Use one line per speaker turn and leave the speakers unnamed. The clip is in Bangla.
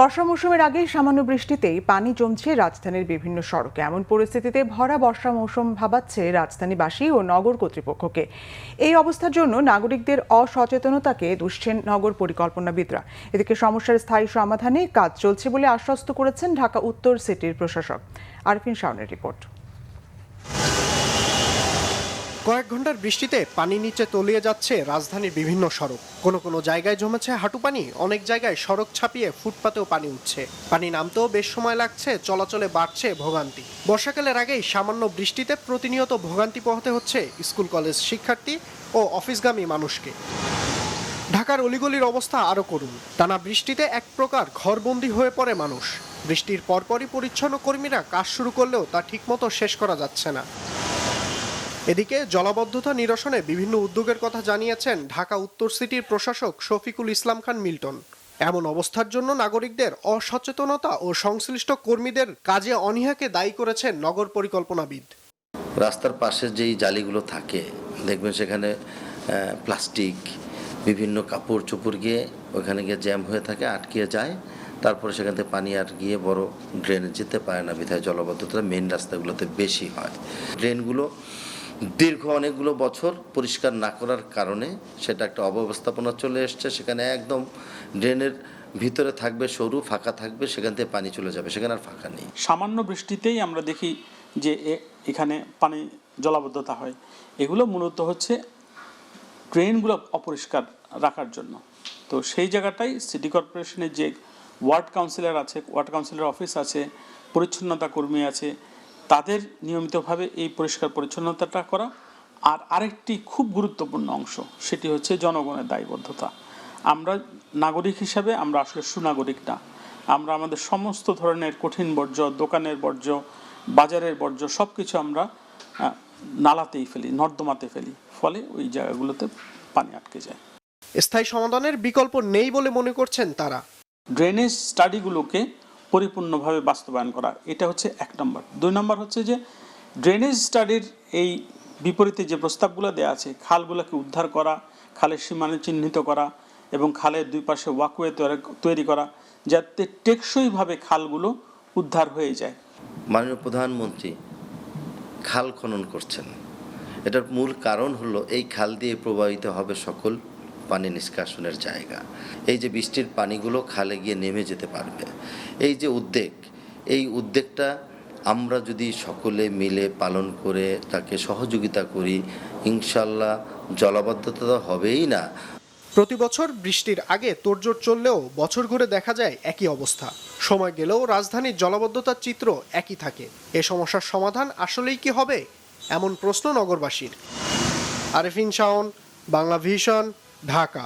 বর্ষা মৌসুমের আগে সামান্য বৃষ্টিতেই পানি জমছে রাজধানীর বিভিন্ন সড়কে। এমন পরিস্থিতিতে ভরা বর্ষা মৌসুম ভাবাচ্ছে রাজধানীবাসী ও নগর কর্তৃপক্ষকে। এই অবস্থার জন্য নাগরিকদের অসচেতনতাকে দুষছেন নগর পরিকল্পনাবিদরা। এদিকে সমস্যার স্থায়ী সমাধানে কাজ চলছে বলে আশ্বস্ত করেছেন ঢাকা উত্তর সিটির প্রশাসক। আরফিন শাওনের রিপোর্ট।
কয়েক ঘন্টার বৃষ্টিতে পানি নিচে তলিয়ে যাচ্ছে রাজধানীর বিভিন্ন সড়ক। কোনো জায়গায় জমেছে হাঁটু পানি, অনেক জায়গায় সড়ক ছাপিয়ে ফুটপাতেও পানি উঠছে। পানি নামতেও বেশ সময় লাগছে, চলাচলে বাড়ছে ভোগান্তি। বর্ষাকালের আগেই সামান্য বৃষ্টিতে প্রতিনিয়ত ভোগান্তি পোহাতে হচ্ছে স্কুল কলেজ শিক্ষার্থী ও অফিসগামী মানুষকে। ঢাকার অলিগলির অবস্থা আরও করুন। টানা বৃষ্টিতে এক প্রকার ঘরবন্দি হয়ে পড়ে মানুষ। বৃষ্টির পরপরই পরিচ্ছন্ন কর্মীরা কাজ শুরু করলেও তা ঠিকমতো শেষ করা যাচ্ছে না। এদিকে জলাবদ্ধতা নিরসনে বিভিন্ন উদ্যোগের কথা জানিয়েছেন ঢাকা উত্তর সিটির প্রশাসক শফিকুল ইসলাম খান মিল্টন। এমন অবস্থার জন্য নাগরিকদের অসচেতনতা ও সংশ্লিষ্ট কর্মীদের কাজে অনীহাকে দায়ী করেছেন নগর পরিকল্পনাবিদ।
রাস্তার পাশে যেই জালিগুলো থাকে দেখবেন সেখানে প্লাস্টিক, বিভিন্ন কাপড় চোপড় গিয়ে ওখানে গিয়ে জ্যাম হয়ে থাকে, আটকিয়ে যায়। তারপরে সেখান থেকে পানি আর গিয়ে বড় ড্রেনে যেতে পারে না, বিধায় জলাবদ্ধতা মেন রাস্তাগুলোতে বেশি হয়। ড্রেনগুলো দীর্ঘ অনেকগুলো বছর পরিষ্কার না করার কারণে সেটা একটা অব্যবস্থাপনা চলে এসছে। সেখানে একদম ড্রেনের ভিতরে থাকবে সরু, ফাঁকা থাকবে, সেখান থেকে পানি চলে যাবে, সেখানে আর ফাঁকা নেই।
সামান্য বৃষ্টিতেই আমরা দেখি যে এখানে পানি জলাবদ্ধতা হয়। এগুলো মূলত হচ্ছে ড্রেনগুলো অপরিষ্কার রাখার জন্য। তো সেই জায়গাটাই সিটি কর্পোরেশনের যে ওয়ার্ড কাউন্সিলর আছে, ওয়ার্ড কাউন্সিলর অফিস আছে, পরিচ্ছন্নতা কর্মী আছে, তাদের নিয়মিতভাবে এই পরিষ্কার পরিচ্ছন্নতাটা করা। আর আরেকটি খুব গুরুত্বপূর্ণ অংশ, সেটি হচ্ছে জনগণের দায়বদ্ধতা। আমরা নাগরিক হিসাবে আমরা আসলে সুনাগরিক না। আমরা আমাদের সমস্ত ধরনের কঠিন বর্জ্য, দোকানের বর্জ্য, বাজারের বর্জ্য সব কিছু আমরা নালাতেই ফেলি, নর্দমাতে ফেলি, ফলে ওই জায়গাগুলোতে পানি আটকে যায়।
স্থায়ী সমাধানের বিকল্প নেই বলে মনে করছেন তারা।
ড্রেনেজ স্টাডিগুলোকে পরিপূর্ণভাবে বাস্তবায়ন করা, এটা হচ্ছে 1 নম্বর। 2 নম্বর হচ্ছে যে ড্রেনেজ স্টাডির এই বিপরীতে যে প্রস্তাবগুলো দেওয়া আছে, খালগুলোকে উদ্ধার করা, খালের সীমানা চিহ্নিত করা এবং খালের দুই পাশে ওয়াকওয়ে তৈরি করা, যাতে টেকসইভাবে খালগুলো উদ্ধার হয়ে যায়।
মাননীয় প্রধানমন্ত্রী খাল খনন করছেন, এটার মূল কারণ হলো এই খাল দিয়ে প্রবাহিত হবে সকল পানি নিষ্কাশনের জায়গা। এই যে বৃষ্টির পানিগুলো খালে গিয়ে নেমে যেতে পারবে, এই যে উদ্যোগ, এই উদ্যোগটা আমরা যদি সকলে মিলে পালন করে তাকে সহযোগিতা করি, ইনশাল্লাহ জলাবদ্ধতা হবেই না।
প্রতি বছর বৃষ্টির আগে তোড়জোড় চললেও বছর ঘুরে দেখা যায় একই অবস্থা। সময় গেলেও রাজধানীর জলাবদ্ধতার চিত্র একই থাকে। এ সমস্যার সমাধান আসলেই কি হবে, এমন প্রশ্ন নগরবাসীর। আরফিন শাওন, বাংলা ভিশন, ঢাকা।